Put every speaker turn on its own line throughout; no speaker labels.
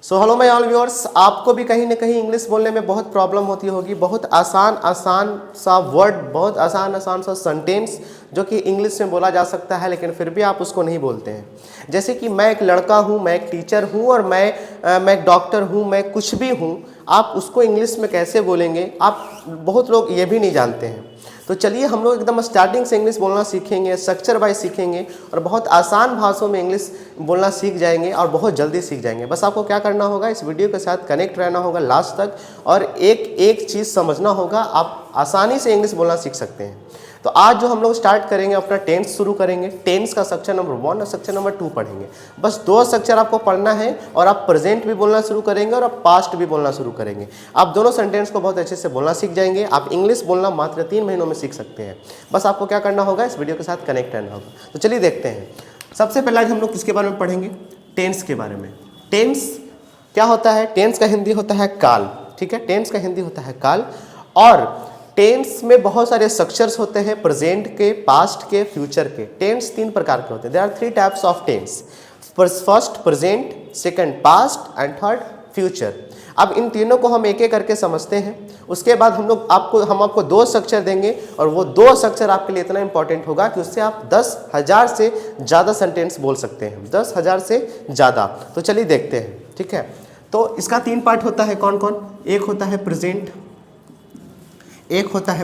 So hello my all viewers, आपको भी कहीं ना कहीं इंग्लिश बोलने में बहुत प्रॉब्लम होती होगी। बहुत आसान आसान सा वर्ड, बहुत आसान आसान सा सेंटेंस जो कि इंग्लिश में बोला जा सकता है, लेकिन फिर भी आप उसको नहीं बोलते हैं। जैसे कि मैं एक लड़का हूँ, मैं एक टीचर हूँ और मैं एक डॉक्टर हूँ, मैं कुछ भी हूँ। आप उसको इंग्लिश में कैसे बोलेंगे, आप बहुत लोग ये भी नहीं जानते हैं। तो चलिए हम लोग एकदम स्टार्टिंग से इंग्लिश बोलना सीखेंगे, स्ट्रक्चर वाइज सीखेंगे और बहुत आसान भाषाओं में इंग्लिश बोलना सीख जाएंगे और बहुत जल्दी सीख जाएंगे। बस आपको क्या करना होगा, इस वीडियो के साथ कनेक्ट रहना होगा लास्ट तक और एक एक चीज़ समझना होगा, आप आसानी से इंग्लिश बोलना सीख सकते हैं। तो आज जो हम लोग स्टार्ट करेंगे, अपना टेंस शुरू करेंगे। टेंस का सेक्शन नंबर 1 और सेक्शन नंबर 2 पढ़ेंगे। बस 2 सेक्शन आपको पढ़ना है और आप प्रेजेंट भी बोलना शुरू करेंगे और आप पास्ट भी बोलना शुरू करेंगे। आप दोनों सेंटेंस को बहुत अच्छे से बोलना सीख जाएंगे। आप इंग्लिश बोलना मात्र 3 महीनों में सीख सकते हैं। बस आपको क्या करना होगा, इस वीडियो के साथ कनेक्ट रहना होगा। तो चलिए देखते हैं। सबसे पहले आज हम लोग किसके बारे में पढ़ेंगे, टेंस के बारे में। टेंस क्या होता है? टेंस का हिंदी होता है काल। ठीक है, टेंस का हिंदी होता है काल। और टेंस में बहुत सारे स्ट्रक्चर्स होते हैं, प्रेजेंट के, पास्ट के, फ्यूचर के। टेंस 3 प्रकार के होते हैं। There are 3 types of tense. First present, second past and third future. अब इन तीनों को हम एक एक करके समझते हैं। उसके बाद हम आपको 2 स्ट्रक्चर देंगे और वो 2 स्ट्रक्चर आपके लिए इतना इंपॉर्टेंट होगा कि उससे आप 10,000 से ज़्यादा सेंटेंस बोल सकते हैं, 10,000 से ज़्यादा। तो चलिए देखते हैं। ठीक है, तो इसका 3 पार्ट होता है। कौन कौन? एक होता है प्रेजेंट, एक होता है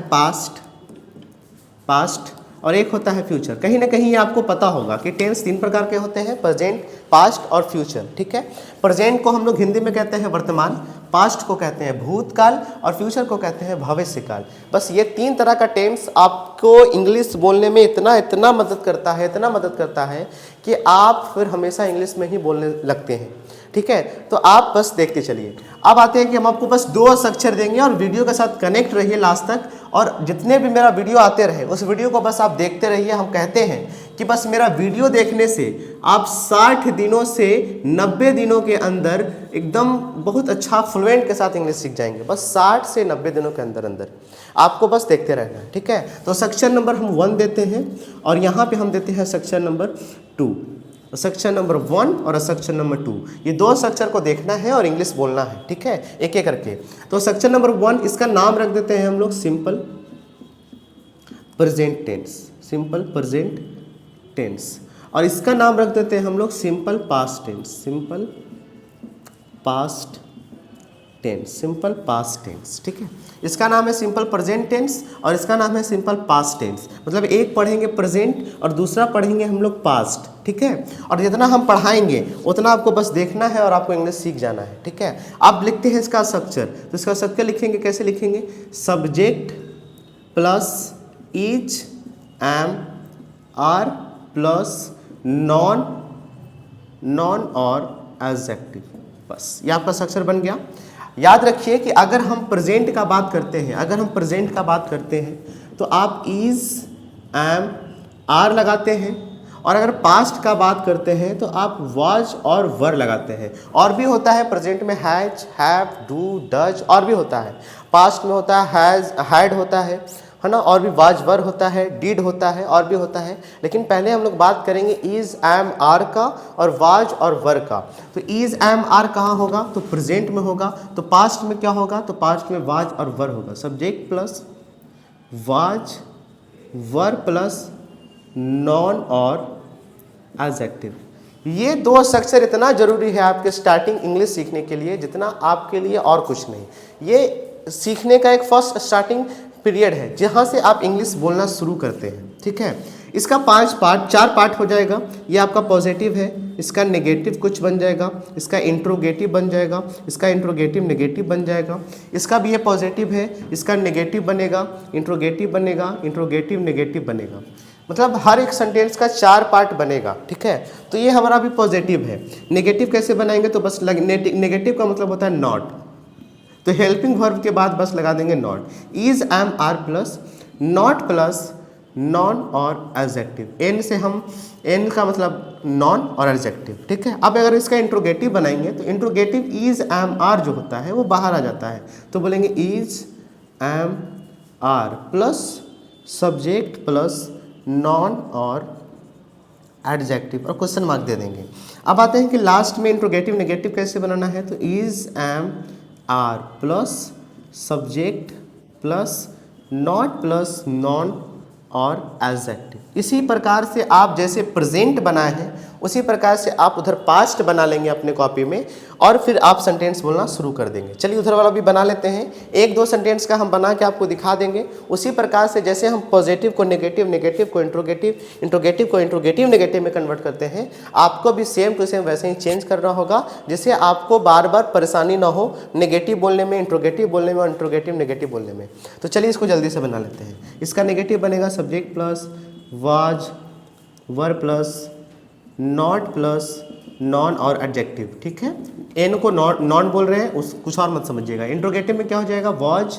पास्ट और एक होता है फ्यूचर। कहीं ना कहीं आपको पता होगा कि टेंस 3 प्रकार के होते हैं, प्रेजेंट, पास्ट और फ्यूचर। ठीक है, प्रेजेंट को हम लोग हिंदी में कहते हैं वर्तमान, पास्ट को कहते हैं भूतकाल और फ्यूचर को कहते हैं भविष्यकाल। बस ये 3 तरह का टेंस आपको इंग्लिश बोलने में इतना मदद करता है कि आप फिर हमेशा इंग्लिश में ही बोलने लगते हैं। ठीक है, तो आप बस देखते चलिए। अब आते हैं कि हम आपको बस 2 स्ट्रक्चर देंगे और वीडियो के साथ कनेक्ट रहिए लास्ट तक। और जितने भी मेरा वीडियो आते रहे उस वीडियो को बस आप देखते रहिए। हम कहते हैं कि बस मेरा वीडियो देखने से आप 60 दिनों से 90 दिनों के अंदर एकदम बहुत अच्छा फ्लुएंट के साथ इंग्लिश सीख जाएंगे। बस 60 से 90 दिनों के अंदर आपको बस देखते रहना है। ठीक है, तो सेक्शन नंबर हम 1 देते हैं और यहाँ पे हम देते हैं सेक्शन नंबर 2। सेक्शन नंबर 1 और सेक्शन नंबर 2, ये 2 स्ट्रक्चर को देखना है और इंग्लिश बोलना है। ठीक है, एक एक करके। तो सेक्शन नंबर 1, इसका नाम रख देते हैं हम लोग simple present tense, simple present tense. और इसका नाम रख देते हैं हम लोग simple past tense, simple past tense, simple past tense. ठीक है, इसका नाम है सिंपल प्रेजेंट टेंस और इसका नाम है सिंपल पास्ट टेंस। मतलब एक पढ़ेंगे प्रेजेंट और दूसरा पढ़ेंगे हम लोग पास्ट। ठीक है, और जितना हम पढ़ाएंगे उतना आपको बस देखना है और आपको इंग्लिश सीख जाना है। ठीक है, आप लिखते हैं इसका स्ट्रक्चर, तो इसका स्ट्रक्चर लिखेंगे, कैसे लिखेंगे? Subject plus is, am, are plus noun और एडजेक्टिव। बस ये आपका स्ट्रक्चर बन गया। याद रखिए कि अगर हम प्रेजेंट का बात करते हैं, तो आप इज, एम, आर लगाते हैं। और अगर पास्ट का बात करते हैं तो आप वाज और वर लगाते हैं। और भी होता है प्रेजेंट में हैज, हैव, डू, डज, और भी होता है। पास्ट में होता है हैज, हैड होता है ना, और भी वाज, वर होता है, डिड होता है, और भी होता है। लेकिन पहले हम लोग बात करेंगे इज, एम, आर का और वाज और वर का। तो इज, एम, आर कहाँ होगा? तो प्रेजेंट में होगा। तो पास्ट में क्या होगा? तो पास्ट में वाज और वर होगा। Subject plus was, were plus noun और एडजेक्टिव। ये 2 स्ट्रक्चर इतना जरूरी है आपके स्टार्टिंग इंग्लिश सीखने के लिए, जितना आपके लिए और कुछ नहीं। ये सीखने का एक फर्स्ट स्टार्टिंग पीरियड है जहाँ से आप इंग्लिश बोलना शुरू करते हैं। ठीक है, इसका 4 पार्ट हो जाएगा। ये आपका पॉजिटिव है, इसका नेगेटिव कुछ बन जाएगा, इसका इंट्रोगेटिव बन जाएगा, इसका इंट्रोगेटिव नेगेटिव बन जाएगा, इसका भी ये पॉजिटिव है, इसका नेगेटिव बनेगा, इंट्रोगेटिव बनेगा, इंट्रोगेटिव नेगेटिव बनेगा। मतलब हर एक सेंटेंस का 4 पार्ट बनेगा। ठीक है, तो ये हमारा भी पॉजिटिव है। नेगेटिव कैसे बनाएंगे? तो बस नेगेटिव का मतलब होता है नॉट, तो हेल्पिंग वर्ब के बाद बस लगा देंगे not. Is, am, are plus not plus noun और एडजेक्टिव। एन से हम, एन का मतलब नॉन और एडजेक्टिव। ठीक है, अब अगर इसका इंट्रोगेटिव बनाएंगे तो इंट्रोगेटिव इज, एम, आर जो होता है वो बाहर आ जाता है। तो बोलेंगे is, am, are plus subject plus noun और एडजेक्टिव और क्वेश्चन मार्क दे देंगे। अब आते हैं कि लास्ट में इंट्रोगेटिव नेगेटिव कैसे बनाना है। तो is, am, are plus subject plus not plus noun और एडजेक्टिव। इसी प्रकार से आप जैसे प्रेजेंट बनाए हैं उसी प्रकार से आप उधर पास्ट बना लेंगे अपने कॉपी में और फिर आप सेंटेंस बोलना शुरू कर देंगे। चलिए उधर वाला भी बना लेते हैं, एक दो सेंटेंस का हम बना के आपको दिखा देंगे। उसी प्रकार से जैसे हम पॉजिटिव को नेगेटिव, नेगेटिव को इंट्रोगेटिव, इंट्रोगेटिव को इंट्रोगेटिव नेगेटिव में कन्वर्ट करते हैं, आपको भी सेम टू सेम वैसे ही चेंज करना होगा जिससे आपको बार बार परेशानी ना हो नेगेटिव बोलने में, इंट्रोगेटिव बोलने में और इंट्रोगेटिव नेगेटिव बोलने में। तो चलिए इसको जल्दी से बना लेते हैं। इसका नेगेटिव बनेगा subject plus was, were plus not plus noun और एडजेक्टिव। ठीक है, एन को नॉन बोल रहे हैं, उस कुछ और मत समझिएगा। इंट्रोगेटिव में क्या हो जाएगा, was,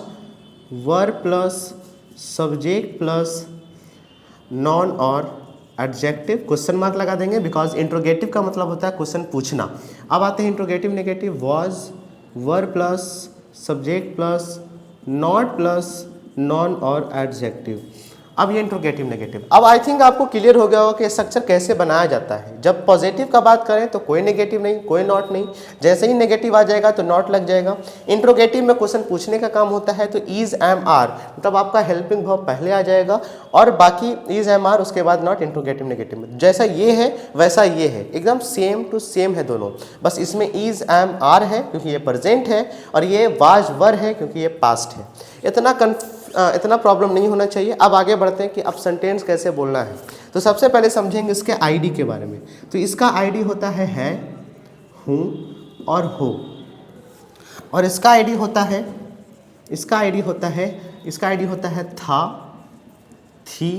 were plus subject plus noun और एडजेक्टिव, क्वेश्चन मार्क लगा देंगे बिकॉज इंट्रोगेटिव का मतलब होता है क्वेश्चन पूछना। अब आते हैं interrogative negative, was, were plus subject plus not plus noun और एडजेक्टिव। अब ये इंट्रोगेटिव नेगेटिव। अब आई थिंक आपको क्लियर हो गया होगा कि स्ट्रक्चर कैसे बनाया जाता है। जब पॉजिटिव का बात करें तो कोई नेगेटिव नहीं, कोई नॉट नहीं, जैसे ही नेगेटिव आ जाएगा तो नॉट लग जाएगा। इंट्रोगेटिव में क्वेश्चन पूछने का काम होता है तो इज, एम, आर, मतलब आपका हेल्पिंग वर्ब पहले आ जाएगा और बाकी इज, एम, आर उसके बाद नॉट। इंट्रोगेटिव नेगेटिव में जैसा ये है वैसा ये है, एकदम सेम टू सेम है दोनों, बस इसमें इज, एम, आर है क्योंकि ये प्रेजेंट है और ये वाज, वर है क्योंकि ये पास्ट है। इतना प्रॉब्लम नहीं होना चाहिए। अब आगे बढ़ते हैं कि अब सेंटेंस कैसे बोलना है। तो सबसे पहले समझेंगे इसके आईडी के बारे में। तो इसका आईडी होता है, हूँ और हो, और इसका आईडी होता है, इसका आईडी होता है था, थी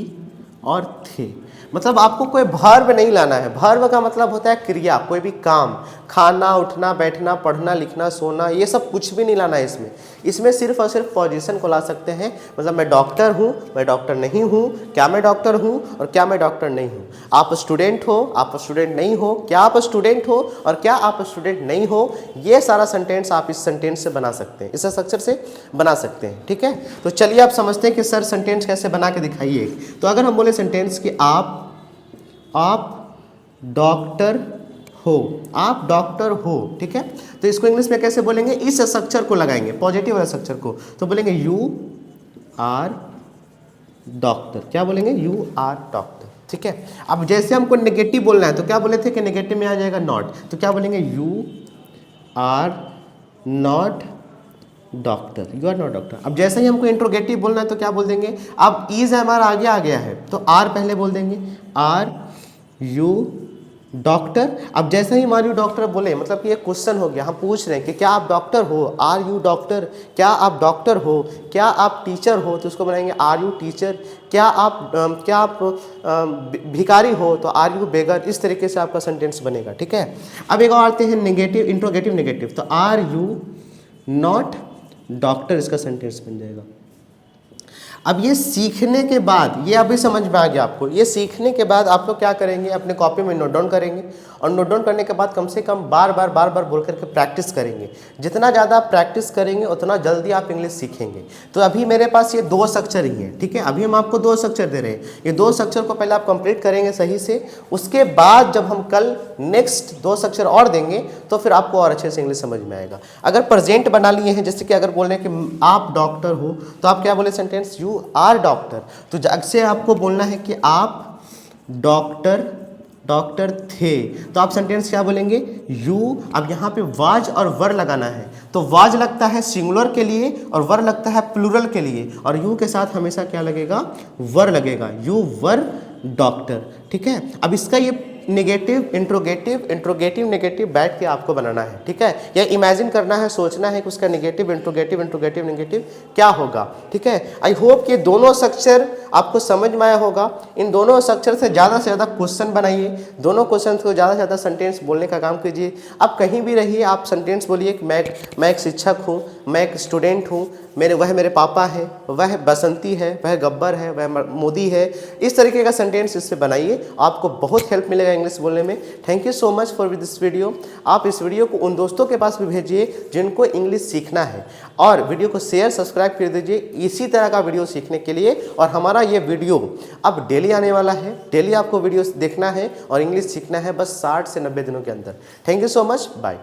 और थे। मतलब आपको कोई वर्ब नहीं लाना है। वर्ब का मतलब होता है क्रिया, कोई भी काम, खाना, उठना, बैठना, पढ़ना, लिखना, सोना, ये सब कुछ भी नहीं लाना है इसमें सिर्फ और सिर्फ पोजीशन को ला सकते हैं। मतलब मैं डॉक्टर हूँ, मैं डॉक्टर नहीं हूँ, क्या मैं डॉक्टर हूँ और क्या मैं डॉक्टर नहीं हूँ। आप स्टूडेंट हो, आप स्टूडेंट नहीं हो, क्या आप स्टूडेंट हो और क्या आप स्टूडेंट नहीं हो। ये सारा सेंटेंस आप इस सेंटेंस से बना सकते हैं, इस स्ट्रक्चर से बना सकते हैं। ठीक है, तो चलिए आप समझते हैं कि सर सेंटेंस कैसे बना के दिखाइए। तो अगर हम बोले सेंटेंस कि आप डॉक्टर हो, आप डॉक्टर हो, ठीक है, तो इसको इंग्लिश में कैसे बोलेंगे, इस स्ट्रक्चर को लगाएंगे, पॉजिटिव वाला स्ट्रक्चर को, तो बोलेंगे यू आर डॉक्टर। क्या बोलेंगे, यू आर डॉक्टर। ठीक है, अब जैसे हमको नेगेटिव बोलना है तो क्या बोले थे कि नेगेटिव में आ जाएगा नॉट, तो क्या बोलेंगे, you are not doctor, you are not doctor. अब जैसे ही हमको इंट्रोगेटिव बोलना है तो क्या बोल देंगे, अब इज, एम, आर आगे आ गया है तो आर पहले बोल देंगे, आर यू डॉक्टर। अब जैसे ही आर यू डॉक्टर बोले मतलब कि ये क्वेश्चन हो गया, हम पूछ रहे हैं कि क्या आप डॉक्टर हो, आर यू डॉक्टर, क्या आप डॉक्टर हो, क्या आप टीचर हो, तो उसको बनाएंगे आर यू टीचर, क्या आप भिखारी हो तो आर यू बेगर। इस तरीके से आपका सेंटेंस बनेगा। ठीक है, अब एक और आते हैं नेगेटिव, इंट्रोगेटिव नेगेटिव, तो आर यू नॉट डॉक्टर, इसका सेंटेंस बन जाएगा। अब ये सीखने के बाद, ये अभी समझ में आ गया आपको, ये सीखने के बाद आप लोग क्या करेंगे, अपने कॉपी में नोट डाउन करेंगे और नोट डाउन करने के बाद कम से कम बार बार बोल करके प्रैक्टिस करेंगे। जितना ज़्यादा प्रैक्टिस करेंगे उतना जल्दी आप इंग्लिश सीखेंगे। तो अभी मेरे पास ये दो स्ट्रक्चर ही हैं। ठीक है, अभी हम आपको दो स्ट्रक्चर दे रहे हैं, ये दो स्ट्रक्चर को पहले आप कंप्लीट करेंगे सही से, उसके बाद जब हम कल नेक्स्ट दो स्ट्रक्चर और देंगे तो फिर आपको और अच्छे से इंग्लिश समझ में आएगा। अगर प्रेजेंट बना लिए हैं, जैसे कि अगर बोल रहे हैं कि आप डॉक्टर हो तो आप क्या बोले सेंटेंस, यू आर डॉक्टर, तो जग से आपको बोलना है कि आप डॉक्टर थे, तो आप सेंटेंस क्या बोलेंगे, यू। अब यहाँ पे वाज और वर लगाना है, तो वाज लगता है सिंगुलर के लिए और वर लगता है प्लूरल के लिए, और यू के साथ हमेशा क्या लगेगा, वर लगेगा, यू वर डॉक्टर। ठीक है, अब इसका ये नेगेटिव, इंट्रोगेटिव नेगेटिव बैठ के आपको बनाना है। ठीक है, या इमेजिन करना है, सोचना है कि उसका नेगेटिव इंट्रोगेटिव नेगेटिव क्या होगा। ठीक है, आई होप कि दोनों स्ट्रक्चर आपको समझ में आया होगा। इन दोनों स्ट्रक्चर से ज़्यादा क्वेश्चन बनाइए, दोनों क्वेश्चन को ज़्यादा से ज़्यादा सेंटेंस बोलने का काम कीजिए। आप कहीं भी रहिए, आप सेंटेंस बोलिए कि मैं एक शिक्षक हूँ, मैं एक स्टूडेंट हूँ, वह मेरे पापा है, वह बसंती है, वह गब्बर है, वह मोदी है। इस तरीके का सेंटेंस इससे बनाइए, आपको बहुत हेल्प मिलेगा इंग्लिश बोलने में। Thank you so much for this video. आप इस वीडियो को उन दोस्तों के पास भी भेजिए जिनको इंग्लिश सीखना है, और वीडियो को शेयर सब्सक्राइब कर दीजिए इसी तरह का वीडियो सीखने के लिए। और हमारा ये वीडियो अब डेली आने वाला है, डेली आपको वीडियो देखना है और इंग्लिश सीखना है बस 60 से 90 दिनों के अंदर। Thank you so much, bye.